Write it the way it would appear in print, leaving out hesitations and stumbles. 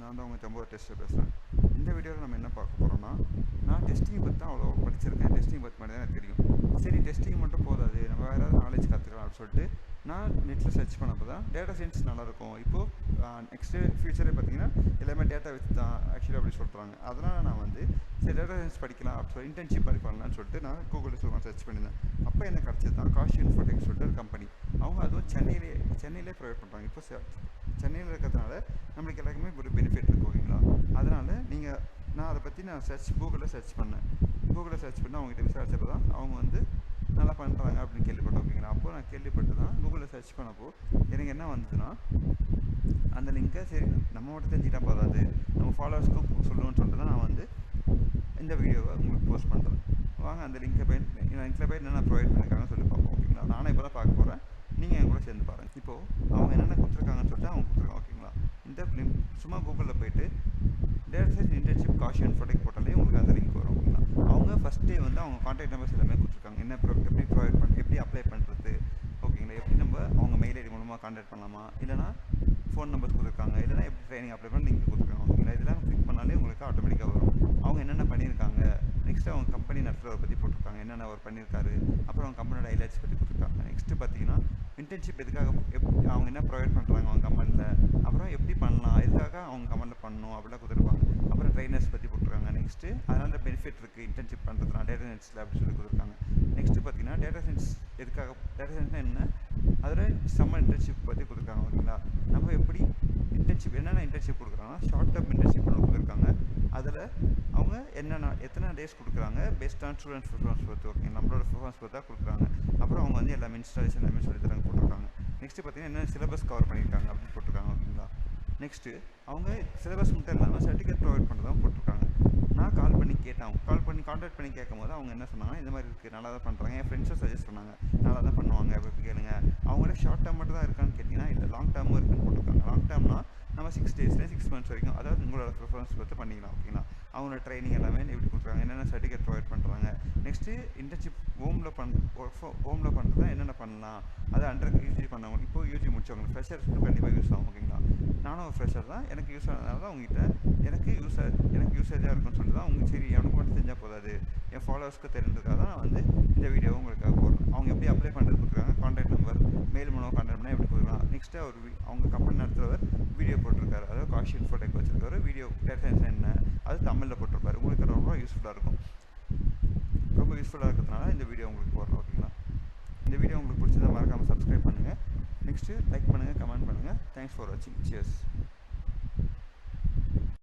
நான் தான் உங்கள் ஜம்போ டெஸ்ட்டர் பேசுகிறேன். இந்த வீடியோவில் நம்ம என்ன பார்க்க போகிறோம்னா, நான் டெஸ்டிங் பற்றி தான் அவ்வளோ படிச்சிருக்கேன். டெஸ்டிங் பற்றி மட்டும் தான் எனக்கு தெரியும். சரி, டெஸ்டிங் மட்டும் போதாது, நம்ம வேறு ஏதாவது நாலேஜ் கற்றுக்கலாம் அப்படின்னு சொல்லிட்டு நான் நெட்டில் சர்ச் பண்ணப்போ தான் டேட்டா சயின்ஸ் நல்லாயிருக்கும். இப்போது நெக்ஸ்ட்டு ஃபியூச்சரே பார்த்தீங்கன்னா எல்லாமே டேட்டா வச்சு தான் ஆக்சுவலி அப்படி சொல்கிறாங்க. அதனால் நான் வந்து சரி டேட்டா சயின்ஸ் படிக்கலாம் அப்படி சொல்லி இன்டர்ன்ஷிப் பண்ணலாம்னு சொல்லிட்டு நான் கூகுளில் சர்ச் பண்ணியிருந்தேன். அப்போ எனக்கு கிடச்சது தான் காஷி இன்ஃபோடெக் சொல்லிட்டு ஒரு கம்பெனி. அவங்க அதுவும் சென்னையிலே ப்ரொவைட் பண்ணுறாங்க. இப்போ சென்னையில் இருக்கிறதுனால நம்மளுக்கு எல்லாருக்குமே ஒரு பெனிஃபிட் இருக்குது, ஓகேங்களா? அதனால் நான் அதை பற்றி கூகுளில் சர்ச் பண்ணேன். கூகுளில் சர்ச் பண்ணி அவங்ககிட்ட விசாரிச்சப்போ தான் அவங்க வந்து நல்லா பண்ணுறாங்க அப்படின்னு கேள்விப்பட்டேன், ஓகேங்களா? அப்போது நான் கேள்விப்பட்டு தான் கூகுளில் சர்ச் பண்ணப்போ எனக்கு என்ன வந்ததுன்னா, அந்த லிங்கை சரி நம்ம மட்டும் தெரிஞ்சுக்கிட்டா போதாது, நம்ம ஃபாலோவர்ஸ்க்கும் சொல்லணும்னு சொல்லிட்டு தான் நான் வந்து இந்த வீடியோவை உங்களுக்கு போஸ்ட் பண்ணுறேன். வாங்க அந்த லிங்கில் போய் என்னென்ன ப்ரொவைட் பண்ணியிருக்காங்கன்னு சொல்லி பார்ப்போம், ஓகேங்களா? நானும் இப்போ தான் பார்க்க போகிறேன், நீங்கள் என் கூட சேர்ந்து பாருங்கள். இப்போது அவங்க என்னென்ன கொடுத்துருக்காங்கன்னு சொல்லிட்டு அவங்க கொடுத்துருக்காங்க, ஓகேங்களா? இந்த லிங்க் சும்மா கூகுளில் போய்ட்டு data science internship Kashi Infotech போட்டாலே உங்களுக்கு அந்த லிங்க் வரும், ஓகேங்களா? அவங்க ஃபஸ்ட் டே வந்து அவங்க கான்டாக்ட் நம்பர்ஸ் எல்லாமே கொடுத்துருக்காங்க. எப்படி ப்ரொவைட் பண்ண, எப்படி அப்ளை பண்ணுறது, ஓகேங்களா? எப்படி நம்ம அவங்க மெயில் ஐடி மூலமாக கான்டாக்ட் பண்ணலாமா, இல்லைனா ஃபோன் நம்பர்ஸ் கொடுத்துருக்காங்க, இல்லைனா எப்படி ட்ரைனிங் அப்ளை பண்ண லிங்க் கொடுத்துருக்காங்க, ஓகேங்களா? இதெல்லாம் கிளிக் பண்ணாலே உங்களுக்கு ஆட்டோமேட்டிக்காக வரும். அவங்க என்னென்ன பண்ணியிருக்காங்க, நெக்ஸ்ட்டு அவங்க கம்பெனி நடத்துகிறவரை பற்றி போட்டிருக்காங்க, என்னென்ன அவர் பண்ணியிருக்காரு, அப்புறம் அவங்க கம்பெனியோட ஹைலைட்ஸ் பற்றி கொடுத்துருக்காங்க. நெக்ஸ்ட்டு பார்த்தீங்கன்னா இன்டர்ன்ஷிப் எதுக்காக அவங்க என்ன ப்ரொவைட் பண்ணுறாங்க அவங்க கம்பெனியில், அப்புறம் எப்படி பண்ணலாம், எதுக்காக அவங்க கம்பெனியில் பண்ணணும் அப்படிலாம் கொடுத்துருப்பாங்க. அப்புறம் ட்ரைனர்ஸ் பற்றி போட்டிருக்காங்க. நெக்ஸ்ட்டு அதனால் பெனிஃபிட் இருக்குது இன்டர்ன்ஷிப் பண்ணுறதுனா டேட்டா சயின்ஸில் அப்படின்னு சொல்லி கொடுத்துருக்காங்க. நெக்ஸ்ட்டு பார்த்தீங்கன்னா டேட்டா சயின்ஸ் எதுக்காக, டேட்டா சயின்ஸ்னால் என்ன, அதில் சம்மர் இன்டர்ன்ஷிப் பற்றி கொடுத்துருக்காங்க, ஓகேங்களா? நம்ம எப்படி என்னென்ன இன்டர்ன்ஷிப் கொடுக்குறாங்கன்னா ஷார்ட் டேர்ம் இன்டர்ன்ஷிப் ஒன்று கொடுத்துருக்காங்க. அதில் அவங்க எத்தனை டேஸ் கொடுக்குறாங்க பெஸ்ட் ஆன் ஸ்டூடெண்ட்ஸ் ப்ரிஃபரன்ஸ் பொறுத்து, ஓகே, நம்மளோட ப்ரிஃபரன்ஸ் பொறுத்து தான் கொடுக்குறாங்க. அப்புறம் அவங்க வந்து எல்லாமே இன்ஸ்டாலேஷன் எல்லாமே சொல்லி தராங்க போட்டிருக்காங்க. நெக்ஸ்ட்டு பார்த்தீங்கன்னா என்ன சிலபஸ் கவர் பண்ணியிருக்காங்க அப்படின்னு போட்டிருக்காங்க, ஓகேங்களா? நெக்ஸ்ட்டு அவங்க சிலபஸ் மட்டும் இல்லாமல் சர்டிஃபிகேட் ப்ரொவைட் பண்ணுறதும் போட்டிருக்காங்க. நான் கால் பண்ணி கான்டாக்ட் பண்ணி கேட்கும் போது அவங்க என்ன சொன்னாங்க, இந்த மாதிரி இருக்குது, நல்லா தான் பண்ணுறாங்க, என் ஃப்ரெண்ட்ஸும் சஜஸ்ட் பண்ணாங்க, நல்லா தான் பண்ணுவாங்க அப்படி கேளுங்க. அவங்களே ஷார்ட் டேர்ம் மட்டும் தான் இருக்கான்னு கேட்டிங்கன்னா இல்லை, லாங் டேர்மும் இருக்குன்னு போட்டிருக்காங்க. லாங் டேர்ம்னா நம்ம 6 டேஸ்லேயே 6 மந்த்ஸ் வரைக்கும், அதாவது உங்களோட ப்ரிஃபரன்ஸ் பார்த்து பண்ணிக்கலாம், ஓகேங்களா? அவங்களோட ட்ரைனிங் எல்லாமே எப்படி கொடுக்குறாங்க, என்னென்ன சர்டிஃபிகேட் ப்ரொவைட் பண்ணுறாங்க. நெக்ஸ்ட்டு இன்டர்ன்ஷிப் ஹோமில் பண்ணுறது என்னென்ன பண்ணலாம், அதை யூஜி பண்ணவங்க, இப்போ யூஜி முடிச்சவங்க ஃப்ரெஷர்ஸ்க்கு கண்டிப்பாக யூஸ் ஆகும், ஓகேங்களா? நானும் ஒரு ஃப்ரெஷர் தான், எனக்கு யூஸ் ஆனதுனால தான் உங்ககிட்ட எனக்கு யூசேஜாக இருக்குன்னு சொல்லிட்டு தான் உங்களுக்கு சரி எனக்கு மட்டும் தெரிஞ்சால் போதாது, என் ஃபாலோவர்ஸ்க்கு தெரிஞ்சதுக்காக தான் நான் வந்து இந்த வீடியோவை உங்களுக்காக போடுறேன். அவங்க எப்படி அப்ளை பண்ணுறது கொடுத்துருக்காங்க, கான்டாக்ட் நம்பர் மெயில் மூலம் கான்டாக்ட் பண்ணால் எப்படி கொடுக்கலாம். நெக்ஸ்ட்டு அவங்க கம்பெனி நடத்துகிறவர் வீடியோ போட்டிருக்காரு, அதாவது காஷி இன்ஃபோடெக் வச்சிருக்காரு வீடியோ, டேட்டா சயின்ஸ் என்ன அது தமிழில் போட்டிருப்பாரு. உங்களுக்கு ரொம்ப யூஸ்ஃபுல்லாக இருக்கும். ரொம்ப யூஸ்ஃபுல்லாக இருக்கிறதுனால இந்த வீடியோ உங்களுக்கு போடுறோம், ஓகேங்களா? இந்த வீடியோ உங்களுக்கு பிடிச்சதா மறக்காமல் சப்ஸ்கிரைப் பண்ணுங்கள். நெக்ஸ்ட்டு லைக் பண்ணுங்கள், கமெண்ட் பண்ணுங்கள். தேங்க்ஸ் ஃபார் வாட்சிங். சியர்ஸ்.